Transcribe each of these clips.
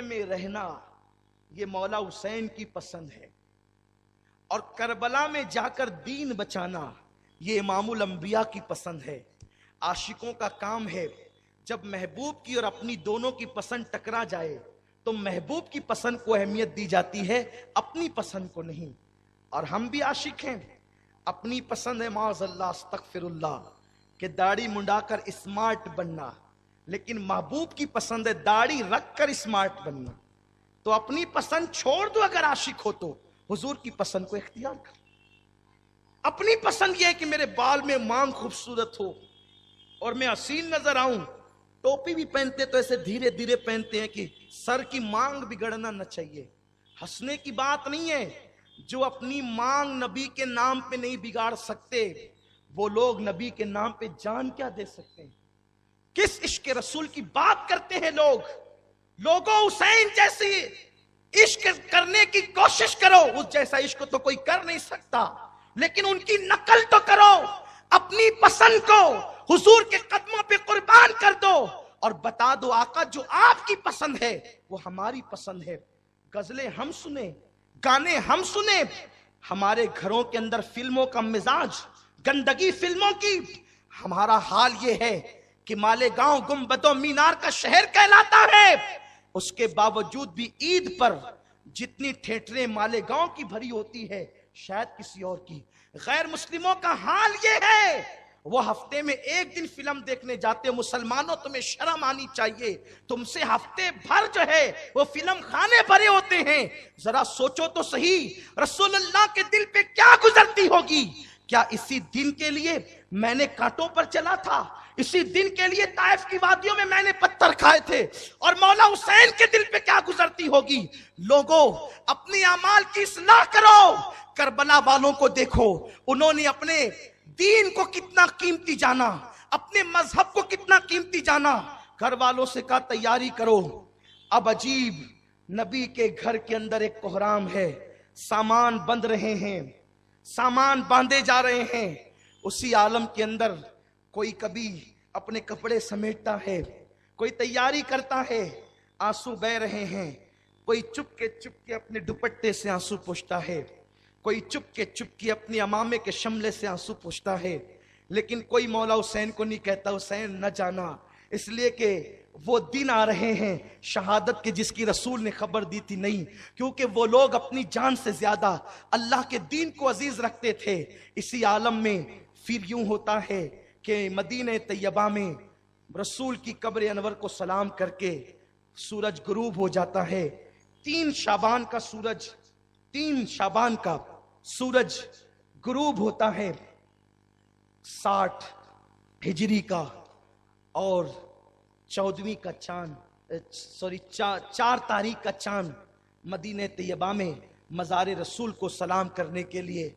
میں رہنا یہ مولا حسین کی پسند ہے، اور کربلا میں جا کر دین بچانا یہ امام الانبیاء کی پسند ہے۔ عاشقوں کا کام ہے جب محبوب کی اور اپنی دونوں کی پسند ٹکرا جائے تو محبوب کی پسند کو اہمیت دی جاتی ہے، اپنی پسند کو نہیں۔ اور ہم بھی عاشق ہیں، اپنی پسند ہے معاذ اللہ استغفر اللہ کہ داڑھی منڈا کر اسمارٹ بننا، لیکن محبوب کی پسند ہے داڑھی رکھ کر اسمارٹ بننا۔ تو اپنی پسند چھوڑ دو، اگر عاشق ہو تو حضور کی پسند کو اختیار کر۔ اپنی پسند یہ ہے کہ میرے بال میں مانگ خوبصورت ہو اور میں حسین نظر آؤں، ٹوپی بھی پہنتے تو ایسے دھیرے دھیرے پہنتے ہیں کہ سر کی مانگ بگڑنا نہ چاہیے۔ ہنسنے کی بات نہیں ہے، جو اپنی مانگ نبی کے نام پہ نہیں بگاڑ سکتے وہ لوگ نبی کے نام پہ جان کیا دے سکتے ہیں؟ کس عشق رسول کی بات کرتے ہیں لوگ؟ لوگوں حسین جیسی عشق کرنے کی کوشش کرو، اس جیسا عشق تو کوئی کر نہیں سکتا، لیکن ان کی نقل تو کرو، اپنی پسند کو حضور کے قدموں پہ قربان کر دو اور بتا دو آقا جو آپ کی پسند ہے وہ ہماری پسند ہے۔ غزلیں ہم سنیں، گانے ہم سنیں، ہمارے گھروں کے اندر فلموں کا مزاج، گندگی فلموں کی، ہمارا حال یہ ہے کہ مالیگاؤں گنبد و مینار کا شہر کہلاتا ہے، اس کے باوجود بھی عید پر جتنی تھیٹریں مالیگاؤں کی بھری ہوتی ہے شاید کسی اور کی۔ غیر مسلموں کا حال یہ ہے، وہ ہفتے میں ایک دن فلم دیکھنے جاتے، مسلمانوں تمہیں شرم آنی چاہیے، تم سے ہفتے بھر جو ہے وہ فلم خانے بھرے ہوتے ہیں۔ ذرا سوچو تو صحیح رسول اللہ کے دل پہ کیا گزرتی ہوگی؟ کیا اسی دن کے لیے میں نے کانٹوں پر چلا تھا؟ اسی دن کے لیے طائف کی وادیوں میں میں نے پتھر کھائے تھے؟ اور مولا حسین کے دل پہ کیا گزرتی ہوگی؟ لوگوں اپنی اعمال کی اصلاح کرو، کربلا والوں کو دیکھو، انہوں نے اپنے دین کو کتنا قیمتی جانا، اپنے مذہب کو کتنا قیمتی جانا۔ گھر والوں سے کہا تیاری کرو، اب عجیب نبی کے گھر کے اندر ایک کوہرام ہے، سامان بند رہے ہیں، سامان باندھے جا رہے ہیں۔ اسی عالم کے اندر کوئی کبھی اپنے کپڑے سمیٹتا ہے، کوئی تیاری کرتا ہے، آنسو بہ رہے ہیں، کوئی چپ کے اپنے دوپٹے سے آنسو پوچھتا ہے، کوئی چپ کے اپنے امامے کے شملے سے آنسو پوچھتا ہے، لیکن کوئی مولا حسین کو نہیں کہتا حسین نہ جانا، اس لیے کہ وہ دن آ رہے ہیں شہادت کے جس کی رسول نے خبر دی تھی نہیں، کیونکہ وہ لوگ اپنی جان سے زیادہ اللہ کے دین کو عزیز رکھتے تھے۔ اسی عالم میں پھر یوں ہوتا ہے کہ مدینہ طیبہ میں رسول کی قبر انور کو سلام کر کے سورج غروب ہو جاتا ہے۔ 3 شعبان کا سورج غروب ہوتا ہے، 60 ہجری کا، اور 14ویں کا چاند 4 تاریخ کا چاند مدینہ طیبہ میں مزار رسول کو سلام کرنے کے لیے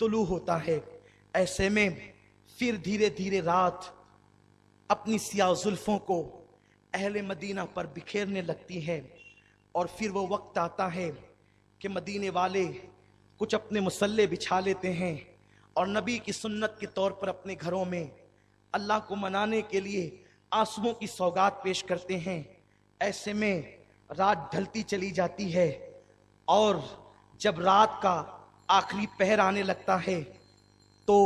طلوع ہوتا ہے۔ ایسے میں پھر دھیرے دھیرے رات اپنی سیاہ زلفوں کو اہل مدینہ پر بکھیرنے لگتی ہے، اور پھر وہ وقت آتا ہے کہ مدینے والے کچھ اپنے مسلح بچھا لیتے ہیں اور نبی کی سنت کے طور پر اپنے گھروں میں اللہ کو منانے کے لیے آنسوؤں کی سوگات پیش کرتے ہیں۔ ایسے میں رات ڈھلتی چلی جاتی ہے، اور جب رات کا آخری پہر آنے لگتا ہے تو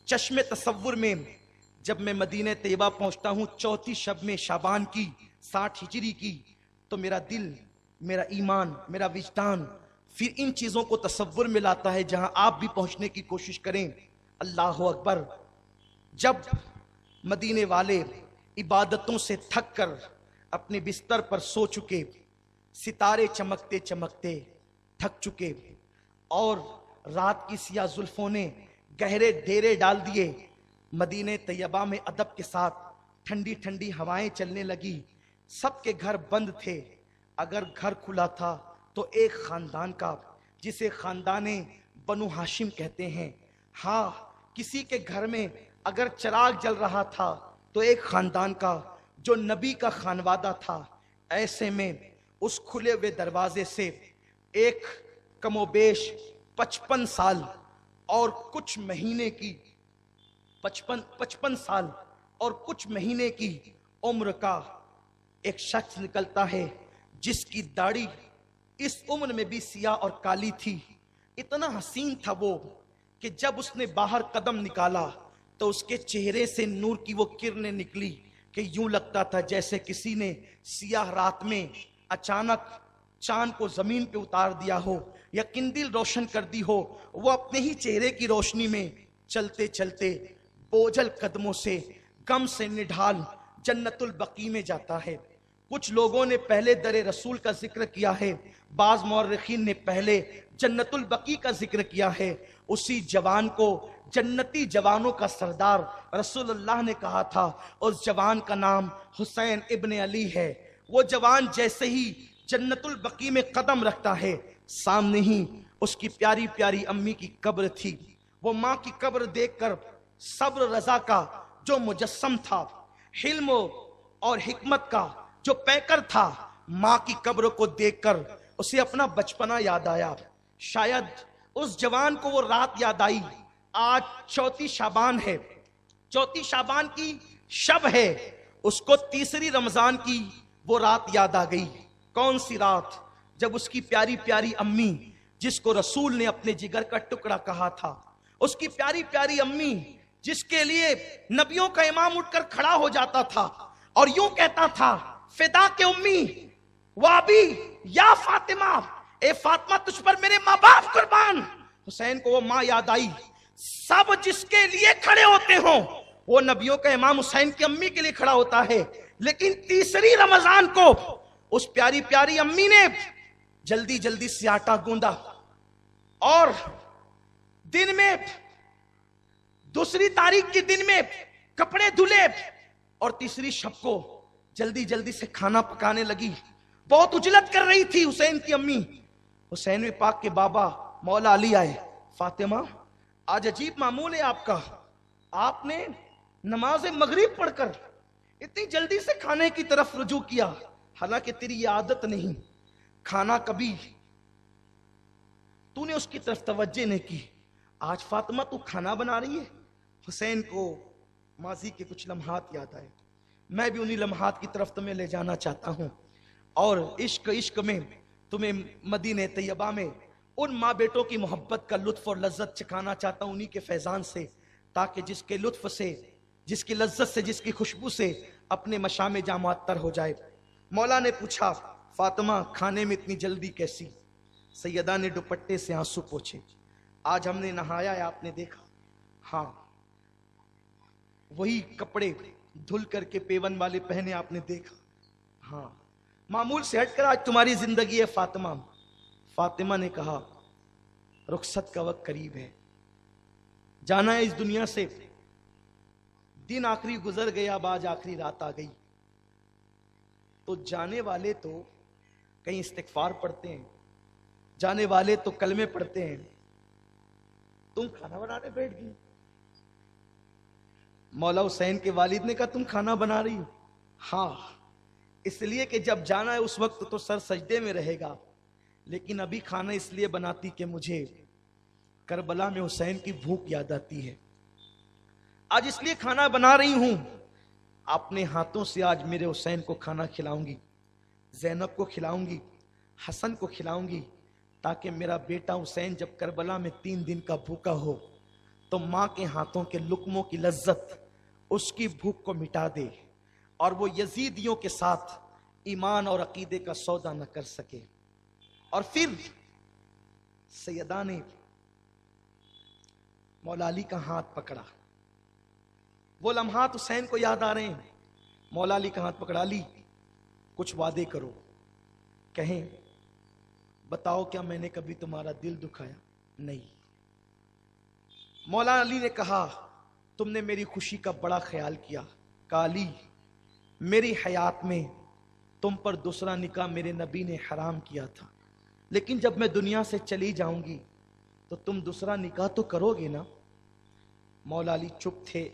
چشم تصور میں جب میں مدینہ طیبہ پہنچتا ہوں 34 شب میں شعبان کی 60 ہجری کی، تو میرا دل، میرا ایمان، میرا وجدان پھر ان چیزوں کو تصور میں لاتا ہے جہاں آپ بھی پہنچنے کی کوشش کریں۔ اللہ اکبر! جب مدینے والے عبادتوں سے تھک کر اپنے بستر پر سو چکے، ستارے چمکتے چمکتے تھک چکے، اور رات کی سیاہ زلفوں نے گہرے ڈیرے ڈال دیے، مدینہ طیبہ میں ادب کے ساتھ ٹھنڈی ٹھنڈی ہوائیں چلنے لگی۔ سب کے گھر بند تھے، اگر گھر کھلا تھا تو ایک خاندان کا، جسے خاندان بنو ہاشم کہتے ہیں۔ ہاں، کسی کے گھر میں اگر چراغ جل رہا تھا تو ایک خاندان کا جو نبی کا خانوادہ تھا۔ ایسے میں اس کھلے ہوئے دروازے سے ایک کم و بیش 55 سال اور کچھ مہینے کی 55 سال اور کچھ مہینے کی عمر کا ایک شخص نکلتا ہے، جس کی داڑھی اس عمر میں بھی سیاہ اور کالی تھی. اتنا حسین تھا وہ کہ جب اس نے باہر قدم نکالا تو اس کے چہرے سے نور کی وہ کرنیں نکلی کہ یوں لگتا تھا جیسے کسی نے سیاہ رات میں اچانک چاند کو زمین پہ اتار دیا ہو یا قندیل روشن کر دی ہو. وہ اپنے ہی چہرے کی روشنی میں چلتے چلتے بوجھل قدموں سے غم سے نڈھال جنت البقیع میں جاتا ہے. کچھ لوگوں نے پہلے در رسول کا ذکر کیا ہے، بعض مورخین نے پہلے جنت البقیع کا ذکر کیا ہے. اسی جوان کو جنتی جوانوں کا سردار رسول اللہ نے کہا تھا. اس جوان کا نام حسین ابن علی ہے. وہ جوان جیسے ہی جنت البقیع میں قدم رکھتا ہے، سامنے ہی اس کی پیاری پیاری امی کی قبر تھی. وہ ماں کی قبر دیکھ کر صبر رضا کا جو مجسم تھا، حلم اور حکمت کا جو پیکر تھا، ماں کی قبر کو دیکھ کر اسے اپنا بچپنا یاد آیا. شاید اس جوان کو وہ رات یاد آئی. آج 34 شعبان ہے، 34 شعبان کی شب ہے. اس کو تیسری رمضان کی وہ رات یاد آ گئی. کون سی رات؟ جب اس کی پیاری پیاری امی، جس کو رسول نے اپنے جگر کا ٹکڑا کہا تھا، اس کی پیاری پیاری امی جس کے لیے نبیوں کا امام اٹھ کر کھڑا ہو جاتا تھا اور یوں کہتا تھا، فدا کے امی وابی یا فاطمہ، اے فاطمہ تجھ پر میرے ماں باپ قربان. حسین کو وہ ماں یاد آئی. سب جس کے لیے کھڑے ہوتے ہوں وہ نبیوں کا امام حسین کی امی کے لیے کھڑا ہوتا ہے، لیکن تیسری رمضان کو اس پیاری پیاری امی نے جلدی جلدی سے آٹا گوندا اور دن میں دوسری تاریخ کے دن میں کپڑے دھلے اور تیسری شب کو جلدی جلدی سے کھانا پکانے لگی. بہت اجلت کر رہی تھی حسین کی امی. حسین پاک کے بابا مولا علی آئے. فاطمہ، آج عجیب معمول ہے آپ کا. آپ نے نماز مغرب پڑھ کر اتنی جلدی سے کھانے کی طرف رجوع کیا، حالانکہ تیری یہ عادت نہیں. کھانا کبھی تو نے اس کی طرف توجہ نہیں کی. آج فاطمہ تو کھانا بنا رہی ہے. حسین کو ماضی کے کچھ لمحات یاد آئے. میں بھی انہی لمحات کی طرف تمہیں لے جانا چاہتا ہوں اور عشق میں تمہیں مدینہ طیبہ میں ان ماں بیٹوں کی محبت کا لطف اور لذت چکھانا چاہتا ہوں انہی کے فیضان سے، تاکہ جس کے لطف سے، جس کی لذت سے، جس کی خوشبو سے اپنے مشام جاں معطر ہو جائے. مولا نے پوچھا، فاطمہ کھانے میں اتنی جلدی کیسی؟ سیدہ نے دوپٹے سے آنسو پوچھے. آج ہم نے نہایا ہے، آپ نے دیکھا؟ ہاں. وہی کپڑے دھل کر کے پیون والے پہنے آپ نے دیکھا؟ ہاں. معمول سے ہٹ کر آج تمہاری زندگی ہے فاطمہ. فاطمہ نے کہا، رخصت کا وقت قریب ہے، جانا ہے اس دنیا سے. دن آخری گزر گیا، اب آج آخری رات آ گئی. تو جانے والے تو کہیں استغفار پڑھتے ہیں، جانے والے تو کلمے پڑھتے ہیں، تم کھانا بنانے بیٹھ گئی. مولا حسین کے والد نے کہا، تم کھانا بنا رہی ہو؟ ہاں، اس لیے کہ جب جانا ہے اس وقت تو سر سجدے میں رہے گا، لیکن ابھی کھانا اس لیے بناتی کہ مجھے کربلا میں حسین کی بھوک یاد آتی ہے. آج اس لیے کھانا بنا رہی ہوں، اپنے ہاتھوں سے آج میرے حسین کو کھانا کھلاؤں گی، زینب کو کھلاؤں گی، حسن کو کھلاؤں گی، تاکہ میرا بیٹا حسین جب کربلا میں 3 دن کا بھوکا ہو تو ماں کے ہاتھوں کے لقموں کی لذت اس کی بھوک کو مٹا دے اور وہ یزیدیوں کے ساتھ ایمان اور عقیدے کا سودا نہ کر سکے. اور پھر سیدہ نے مولا علی کا ہاتھ پکڑا. وہ لمحات حسین کو یاد آ رہے ہیں. مولا علی کا ہاتھ پکڑا. علی، کچھ وعدے کرو، کہیں بتاؤ کیا میں نے کبھی تمہارا دل دکھایا؟ نہیں. مولا علی نے کہا، تم نے میری خوشی کا بڑا خیال کیا. کہا، علی، میری حیات میں تم پر دوسرا نکاح میرے نبی نے حرام کیا تھا، لیکن جب میں دنیا سے چلی جاؤں گی تو تم دوسرا نکاح تو کرو گے نا؟ مولا علی چپ تھے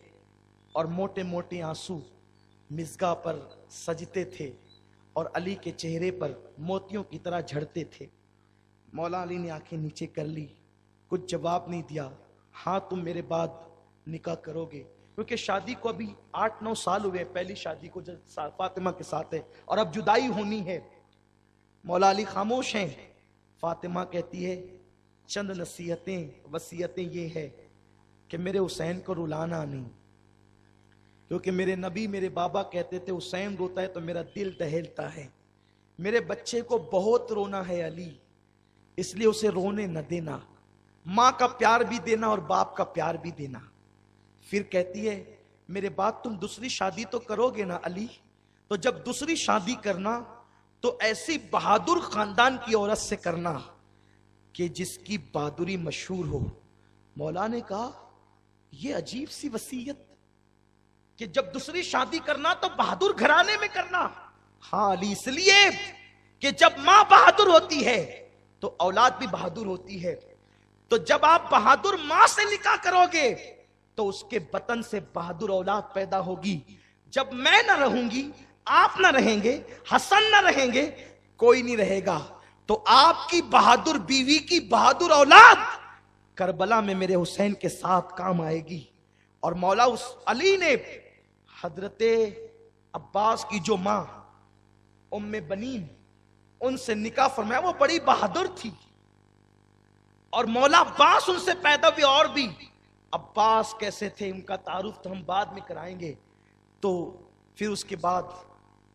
اور موٹے موٹے آنسو مزگاہ پر سجتے تھے اور علی کے چہرے پر موتیوں کی طرح جھڑتے تھے. مولا علی نے آنکھیں نیچے کر لی، کچھ جواب نہیں دیا. ہاں، تم میرے بعد نکاح کرو گے، کیونکہ شادی کو ابھی 8-9 سال ہوئے، پہلی شادی کو جو فاطمہ کے ساتھ ہے، اور اب جدائی ہونی ہے. مولا علی خاموش ہیں. فاطمہ کہتی ہے چند نصیحتیں وصیتیں یہ ہے کہ میرے حسین کو رلانا نہیں، کیونکہ میرے نبی میرے بابا کہتے تھے حسین روتا ہے تو میرا دل دہلتا ہے. میرے بچے کو بہت رونا ہے علی، اس لیے اسے رونے نہ دینا، ماں کا پیار بھی دینا اور باپ کا پیار بھی دینا. پھر کہتی ہے میرے بعد تم دوسری شادی تو کرو گے نا علی، تو جب دوسری شادی کرنا تو ایسی بہادر خاندان کی عورت سے کرنا کہ جس کی بہادری مشہور ہو. مولا نے کہا یہ عجیب سی وصیت کہ جب دوسری شادی کرنا تو بہادر گھرانے میں کرنا. ہاں علی، اس لیے کہ جب ماں بہادر ہوتی ہے تو اولاد بھی بہادر ہوتی ہے. تو جب آپ بہادر ماں سے نکاح کرو گے تو اس کے بطن سے بہادر اولاد پیدا ہوگی. جب میں نہ رہوں گی، آپ نہ رہیں گے، حسن نہ رہیں گے، کوئی نہیں رہے گا، تو آپ کی بہادر بیوی کی بہادر اولاد کربلا میں میرے حسین کے ساتھ کام آئے گی. اور مولا علی نے حضرت عباس کی جو ماں ام بنین ان سے نکاح فرمایا، وہ بڑی بہادر تھی. اور مولا عباس ان سے پیدا ہوئے. اور بھی عباس کیسے تھے ان کا تعارف تو ہم بعد میں کرائیں گے. تو پھر اس کے بعد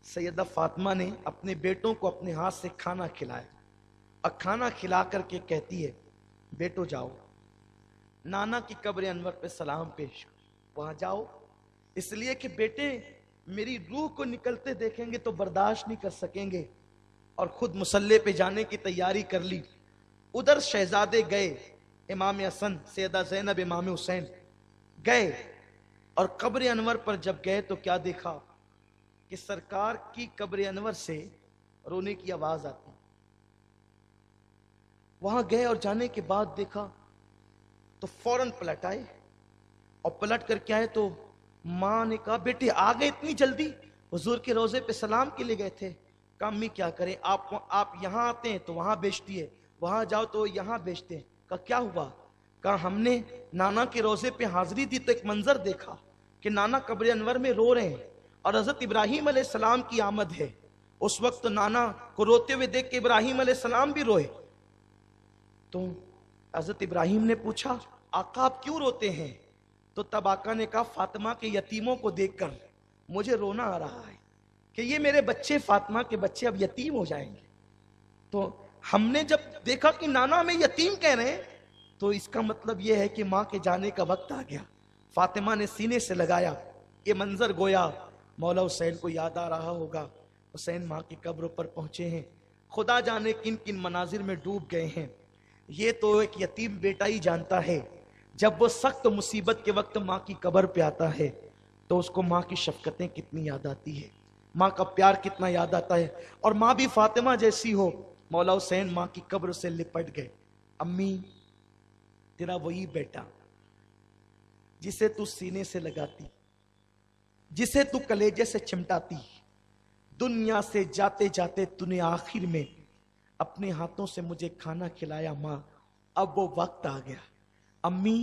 سیدہ فاطمہ نے اپنے بیٹوں کو اپنے ہاتھ سے کھانا کھلایا، اور کھانا کھلا کر کے کہتی ہے بیٹو جاؤ نانا کی قبر انور پہ سلام پیش کرو، وہاں جاؤ، اس لیے کہ بیٹے میری روح کو نکلتے دیکھیں گے تو برداشت نہیں کر سکیں گے. اور خود مصلی پہ جانے کی تیاری کر لی. ادھر شہزادے گئے، امام حسن سیدہ زینب امام حسین گئے، اور قبر انور پر جب گئے تو کیا دیکھا کہ سرکار کی قبر انور سے رونے کی آواز آتی. وہاں گئے اور جانے کے بعد دیکھا تو فوراً پلٹ آئے، اور پلٹ کر کے آئے تو ماں نے کہا بیٹے آ گئے اتنی جلدی؟ حضور کے روزے پہ سلام کے لیے گئے تھے. کہا امی کیا کریں، آپ یہاں آتے ہیں تو وہاں بیچتی ہے، وہاں جاؤ تو یہاں بیچتے ہیں. کہا کیا ہوا؟ کہا ہم نے نانا کے روزے پہ حاضری دی تو ایک منظر دیکھا کہ نانا قبر انور میں رو رہے ہیں، اور حضرت ابراہیم علیہ السلام کی آمد ہے. اس وقت نانا کو روتے ہوئے دیکھ کے ابراہیم علیہ السلام بھی روئے. تو حضرت ابراہیم نے پوچھا آقا آپ کیوں روتے ہیں؟ تو تب آقا نے کہا فاطمہ کے یتیموں کو دیکھ کر مجھے رونا آ رہا ہے کہ یہ میرے بچے فاطمہ کے بچے اب یتیم ہو جائیں گے. تو ہم نے جب دیکھا کہ نانا ہمیں یتیم کہہ رہے ہیں تو اس کا مطلب یہ ہے کہ ماں کے جانے کا وقت آ گیا. فاطمہ نے سینے سے لگایا. یہ منظر گویا مولا حسین کو یاد آ رہا ہوگا. حسین ماں کی قبر پر پہنچے ہیں، خدا جانے کن کن مناظر میں ڈوب گئے ہیں. یہ تو ایک یتیم بیٹا ہی جانتا ہے جب وہ سخت مصیبت کے وقت ماں کی قبر پہ آتا ہے تو اس کو ماں کی شفقتیں کتنی یاد آتی ہے، ماں کا پیار کتنا یاد آتا ہے. اور ماں بھی فاطمہ جیسی ہو. مولا حسین ماں کی قبر سے لپٹ گئے. امی تیرا وہی بیٹا جسے تو سینے سے لگاتی، جسے تو کلیجے سے چمٹاتی، دنیا سے جاتے جاتے تو نے آخر میں اپنے ہاتھوں سے مجھے کھانا کھلایا. ماں اب وہ وقت آ گیا. امی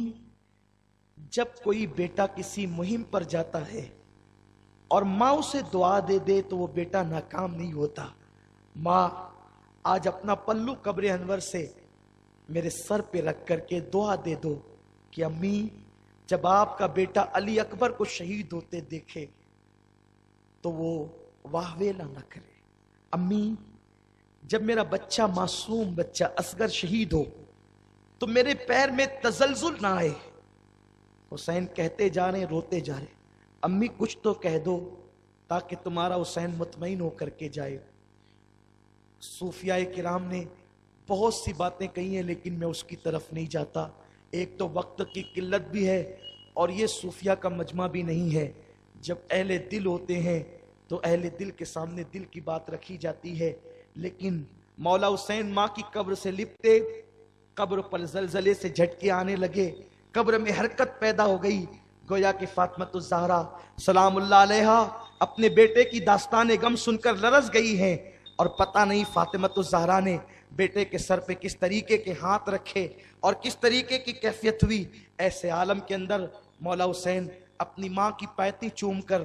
جب کوئی بیٹا کسی مہم پر جاتا ہے اور ماں اسے دعا دے دے تو وہ بیٹا ناکام نہیں ہوتا. ماں آج اپنا پلو قبر انور سے میرے سر پہ رکھ کر کے دعا دے دو کہ امی جب آپ کا بیٹا علی اکبر کو شہید ہوتے دیکھے تو وہ واہ ویلا نہ کرے. امی جب میرا بچہ معصوم بچہ اصغر شہید ہو تو میرے پیر میں تزلزل نہ آئے. حسین کہتے جا رہے روتے جا رہے. امی کچھ تو کہہ دو تاکہ تمہارا حسین مطمئن ہو کر کے جائے. صوفیاء کرام نے بہت سی باتیں کہی ہیں لیکن میں اس کی طرف نہیں جاتا. ایک تو وقت کی قلت بھی ہے اور یہ صوفیاء کا مجمع بھی نہیں ہے. جب اہل دل ہوتے ہیں تو اہل دل کے سامنے دل کی بات رکھی جاتی ہے. لیکن مولا حسین ماں کی قبر سے لپٹے، قبر پر زلزلے سے جھٹکے آنے لگے، قبر میں حرکت پیدا ہو گئی. گویا کہ فاطمہ الزہرا سلام اللہ علیہا اپنے بیٹے کی داستان غم سن کر لرز گئی ہیں، اور پتہ نہیں فاطمہ الزہرا نے بیٹے کے سر پہ کس طریقے کے ہاتھ رکھے اور کس طریقے کی کیفیت ہوئی. ایسے عالم کے اندر مولا حسین اپنی ماں کی پیتی چوم کر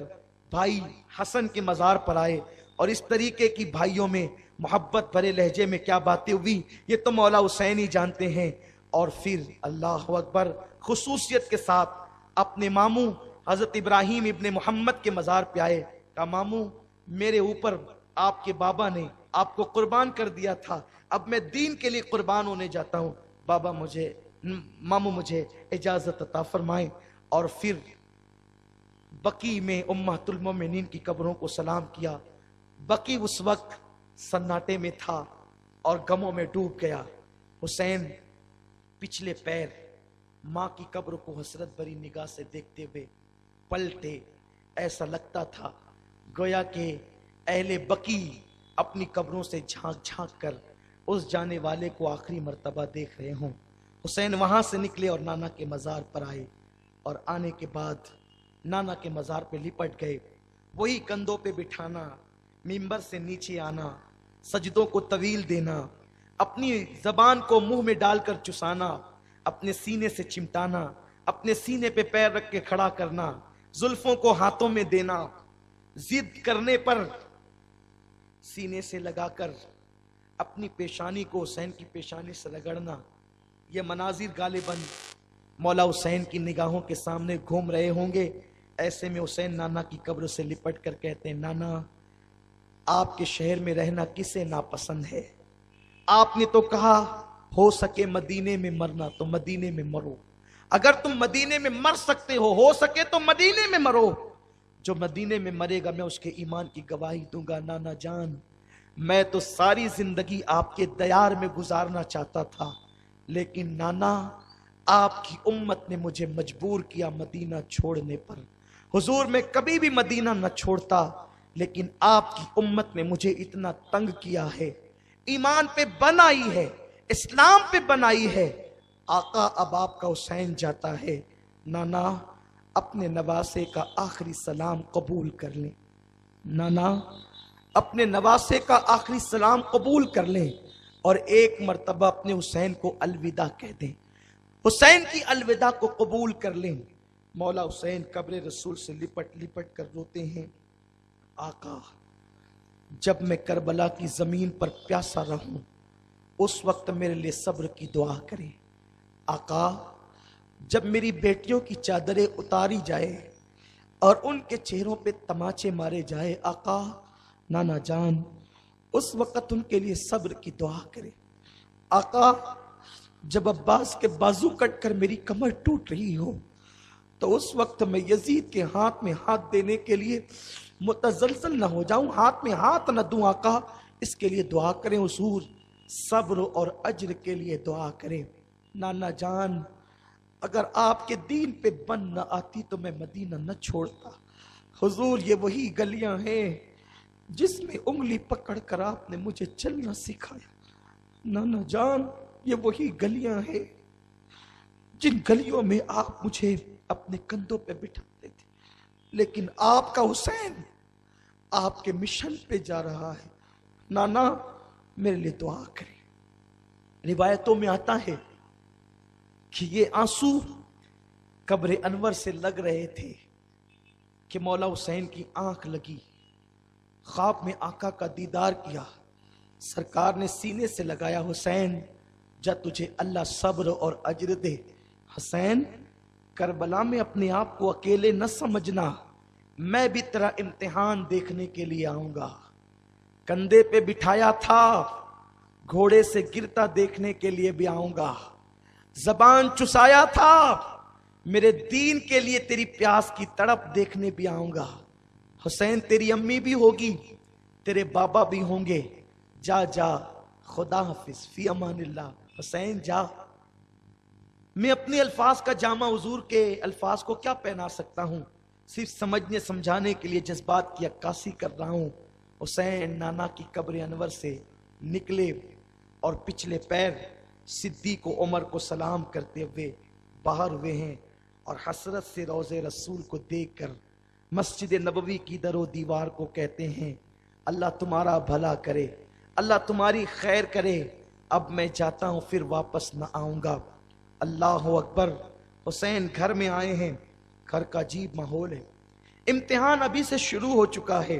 بھائی حسن کے مزار پر آئے اور اس طریقے کی بھائیوں میں محبت بھرے لہجے میں کیا باتیں ہوئی یہ تو مولا حسین ہی جانتے ہیں. اور پھر اللہ اکبر خصوصیت کے ساتھ اپنے ماموں حضرت ابراہیم ابن محمد کے مزار پہ آئے. کہا ماموں میرے اوپر آپ کے بابا نے آپ کو قربان کر دیا تھا, اب میں دین کے لیے قربان ہونے جاتا ہوں, ماموں مجھے اجازت عطا فرمائیں. اور پھر بقی میں امہات المومنین کی قبروں کو سلام کیا. بقی اس وقت سناٹے میں تھا اور غموں میں ڈوب گیا. حسین پچھلے پیر ماں کی قبر کو حسرت بھری نگاہ سے دیکھتے ہوئے پلٹے. ایسا لگتا تھا گویا کہ اہل بقی اپنی قبروں سے جھانک جھانک کر اس جانے والے کو آخری مرتبہ دیکھ رہے ہوں. حسین وہاں سے نکلے اور نانا کے مزار پر آئے, اور آنے کے بعد نانا کے مزار پہ لپٹ گئے. وہی کندھوں پہ بٹھانا, ممبر سے نیچے آنا, سجدوں کو طویل دینا, اپنی زبان کو منہ میں ڈال کر چسانا, اپنے سینے سے چمٹانا, اپنے سینے پہ پیر رکھ کے کھڑا کرنا, زلفوں کو ہاتھوں میں دینا, ضد کرنے پر سینے سے لگا کر اپنی پیشانی کو حسین کی پیشانی سے رگڑنا. یہ مناظر غالباً مولا حسین کی نگاہوں کے سامنے گھوم رہے ہوں گے. ایسے میں حسین نانا کی قبر سے لپٹ کر کہتے ہیں نانا آپ کے شہر میں رہنا کسے ناپسند ہے؟ آپ نے تو کہا ہو سکے مدینے میں مرنا تو مدینے میں مرو. اگر تم مدینے میں مر سکتے ہو سکے تو مدینے میں مرو. جو مدینے میں مرے گا میں اس کے ایمان کی گواہی دوں گا. نانا جان میں تو ساری زندگی آپ کے دیار میں گزارنا چاہتا تھا, لیکن نانا آپ کی امت نے مجھے مجبور کیا مدینہ چھوڑنے پر. حضور میں کبھی بھی مدینہ نہ چھوڑتا, لیکن آپ کی امت نے مجھے اتنا تنگ کیا ہے, ایمان پہ بنائی ہے, اسلام پہ بنائی ہے. آقا اب آپ کا حسین جاتا ہے, نانا اپنے نواسے کا آخری سلام قبول کر لیں. نانا اپنے نواسے کا آخری سلام قبول کر لیں اور ایک مرتبہ اپنے حسین کو الوداع کہہ دیں. حسین کی الوداع کو قبول کر لیں. مولا حسین قبر رسول سے لپٹ لپٹ کر روتے ہیں, آقا جب میں کربلا کی زمین پر پیاسا رہوں اس وقت میرے لیے صبر کی دعا کریں. آقا جب میری بیٹیوں کی چادریں اتاری جائے اور ان کے چہروں پہ تماچے مارے جائے, آقا نانا جان اس وقت ان کے لیے صبر کی دعا کریں. آقا جب عباس کے بازو کٹ کر میری کمر ٹوٹ رہی ہو تو اس وقت میں یزید کے ہاتھ میں ہاتھ دینے کے لیے متزلزل نہ ہو جاؤں, ہاتھ میں ہاتھ نہ دوں. آقا اس کے لیے دعا کریں. حضور صبر اور اجر کے لیے دعا کریں. نانا جان اگر آپ کے دین پہ بن نہ آتی تو میں مدینہ نہ چھوڑتا. حضور یہ وہی گلیاں ہیں جس میں انگلی پکڑ کر آپ نے مجھے چلنا سکھایا. نانا جان یہ وہی گلیاں ہیں جن گلیوں میں آپ مجھے اپنے کندھوں پہ بٹھاتے تھے, لیکن آپ کا حسین آپ کے مشن پہ جا رہا ہے. نانا میرے لیے دعا کریں. روایتوں میں آتا ہے کہ یہ آنسو قبر انور سے لگ رہے تھے کہ مولا حسین کی آنکھ لگی, خواب میں آقا کا دیدار کیا, سرکار نے سینے سے لگایا, حسین جا تجھے اللہ صبر اور اجر دے. حسین کربلا میں اپنے آپ کو اکیلے نہ سمجھنا, میں بھی تیرا امتحان دیکھنے کے لیے آؤں گا. کندھے پہ بٹھایا تھا, گھوڑے سے گرتا دیکھنے کے لیے بھی آؤں گا. زبان چسایا تھا, میرے دین کے لیے تیری پیاس کی تڑپ دیکھنے بھی آؤں گا. حسین تیری امی بھی ہوگی, تیرے بابا بھی ہوں گے. جا جا خدا حافظ فی امان اللہ. حسین جا. میں اپنے الفاظ کا جامع حضور کے الفاظ کو کیا پہنا سکتا ہوں, صرف سمجھنے سمجھانے کے لیے جذبات کی عکاسی کر رہا ہوں. حسین نانا کی قبر انور سے نکلے اور پچھلے پیر صدیق و عمر کو سلام کرتے ہوئے باہر ہوئے ہیں, اور حسرت سے روضے رسول کو دیکھ کر مسجد نبوی کی در و دیوار کو کہتے ہیں اللہ تمہارا بھلا کرے, اللہ تمہاری خیر کرے, اب میں جاتا ہوں پھر واپس نہ آؤں گا. اللہ اکبر. حسین گھر میں آئے ہیں, گھر کا عجیب ماحول ہے, امتحان ابھی سے شروع ہو چکا ہے.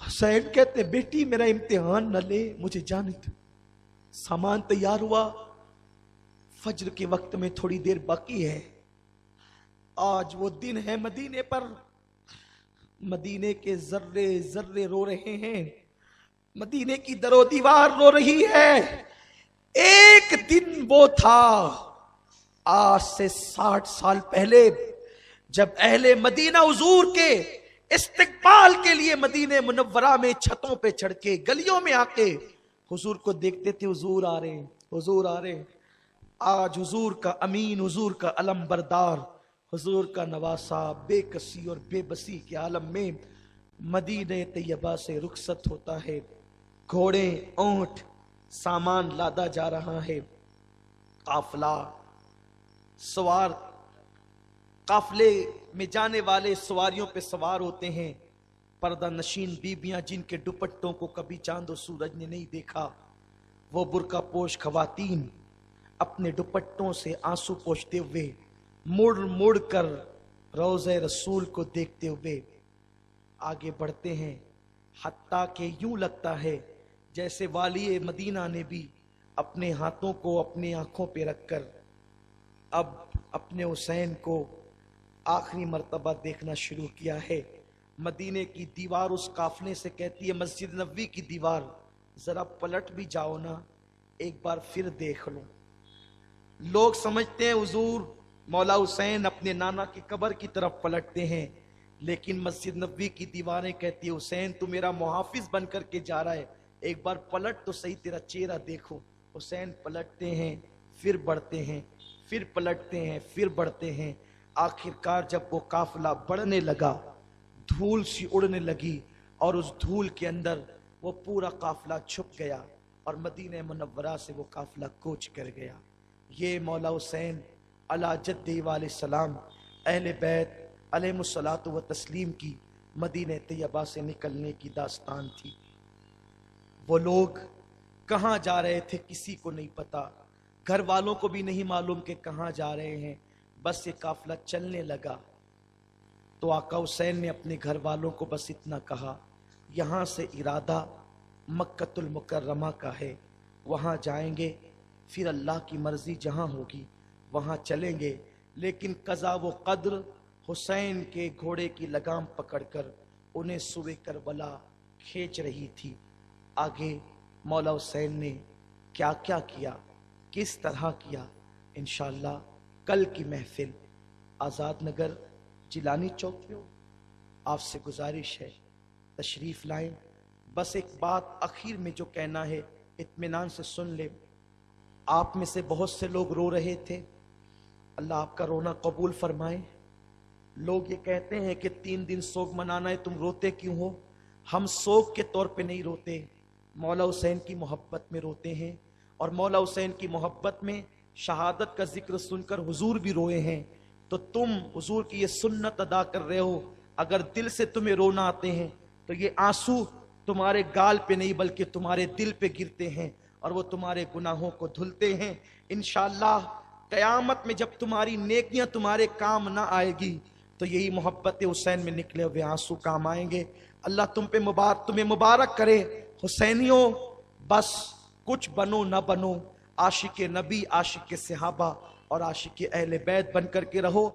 حسین کہتے بیٹی میرا امتحان نہ لے، مجھے جانے دو۔ سامان تیار ہوا، فجر کے وقت میں تھوڑی دیر باقی ہے، آج وہ دن ہے مدینے پر، مدینے کے ذرے ذرے رو رہے ہیں، مدینے کی در و دیوار رو رہی ہے۔ ایک دن وہ تھا آج سے 60 سال پہلے جب اہل مدینہ حضور کے استقبال کے لیے مدینہ منورہ میں چھتوں پہ چڑھ کے گلیوں میں آ کے حضور کو دیکھتے تھے، حضور آ رہے ہیں، حضور آ رہے ہیں۔ آج حضور کا امین، حضور کا علم بردار، حضور کا نواسا بے کسی اور بے بسی کے عالم میں مدینہ طیبہ سے رخصت ہوتا ہے۔ گھوڑے، اونٹ، سامان لادا جا رہا ہے، قافلہ سوار، قافلے میں جانے والے سواریوں پہ سوار ہوتے ہیں، پردہ نشین بیبیاں جن کے دوپٹوں کو کبھی چاند و سورج نے نہیں دیکھا، وہ برقع پوش خواتین اپنے دوپٹوں سے آنسو پوچھتے ہوئے مڑ مڑ کر روضہ رسول کو دیکھتے ہوئے آگے بڑھتے ہیں، حتیٰ کہ یوں لگتا ہے جیسے والی مدینہ نے بھی اپنے ہاتھوں کو اپنی آنکھوں پہ رکھ کر اب اپنے حسین کو آخری مرتبہ دیکھنا شروع کیا ہے۔ مدینے کی دیوار اس قافلے سے کہتی ہے، مسجد نبوی کی دیوار ذرا پلٹ بھی جاؤ نا، ایک بار پھر دیکھ لو۔ لوگ سمجھتے ہیں حضور مولا حسین اپنے نانا کی قبر کی طرف پلٹتے ہیں، لیکن مسجد نبوی کی دیواریں کہتی ہے حسین تو میرا محافظ بن کر کے جا رہا ہے، ایک بار پلٹ تو صحیح، تیرا چہرہ دیکھو۔ حسین پلٹتے ہیں، پھر بڑھتے ہیں، پھر پلٹتے ہیں، پھر بڑھتے ہیں۔ آخر کار جب وہ قافلہ بڑھنے لگا، دھول سی اڑنے لگی اور اس دھول کے اندر وہ پورا قافلہ چھپ گیا اور مدینہ منورہ سے وہ قافلہ کوچ کر گیا۔ یہ مولا حسین علی جدہ علیہ السلام اہل بیت علیہ الصلوۃ والتسلیم کی مدینہ طیبہ سے نکلنے کی داستان تھی۔ وہ لوگ کہاں جا رہے تھے کسی کو نہیں پتا، گھر والوں کو بھی نہیں معلوم کہ کہاں جا رہے ہیں، بس یہ قافلہ چلنے لگا تو آقا حسین نے اپنے گھر والوں کو بس اتنا کہا، یہاں سے ارادہ مکۃ المکرمہ کا ہے، وہاں جائیں گے، پھر اللہ کی مرضی جہاں ہوگی وہاں چلیں گے، لیکن قضا و قدر حسین کے گھوڑے کی لگام پکڑ کر انہیں سوئے کربلا کھینچ رہی تھی۔ آگے مولا حسین نے کیا کیا کیا، کس طرح کیا، انشاءاللہ کل کی محفل آزاد نگر جیلانی چوک پہ ہو۔ آپ سے گزارش ہے تشریف لائیں۔ بس ایک بات آخر میں جو کہنا ہے اطمینان سے سن لیں۔ آپ میں سے بہت سے لوگ رو رہے تھے، اللہ آپ کا رونا قبول فرمائے۔ لوگ یہ کہتے ہیں کہ 3 دن سوگ منانا ہے، تم روتے کیوں ہو؟ ہم سوگ کے طور پہ نہیں روتے، مولا حسین کی محبت میں روتے ہیں، اور مولا حسین کی محبت میں شہادت کا ذکر سن کر حضور بھی روئے ہیں، تو تم حضور کی یہ سنت ادا کر رہے ہو۔ اگر دل سے تمہیں رونا آتے ہیں تو یہ آنسو تمہارے گال پہ نہیں بلکہ تمہارے دل پہ گرتے ہیں اور وہ تمہارے گناہوں کو دھلتے ہیں۔ انشاءاللہ قیامت میں جب تمہاری نیکیاں تمہارے کام نہ آئے گی تو یہی محبت حسین میں نکلے ہوئے آنسو کام آئیں گے۔ اللہ تمہیں مبارک کرے حسینیوں، بس کچھ بنو نہ بنو، عاشق نبی، عاشق صحابہ اور عاشق اہل بیت بن کر کے رہو۔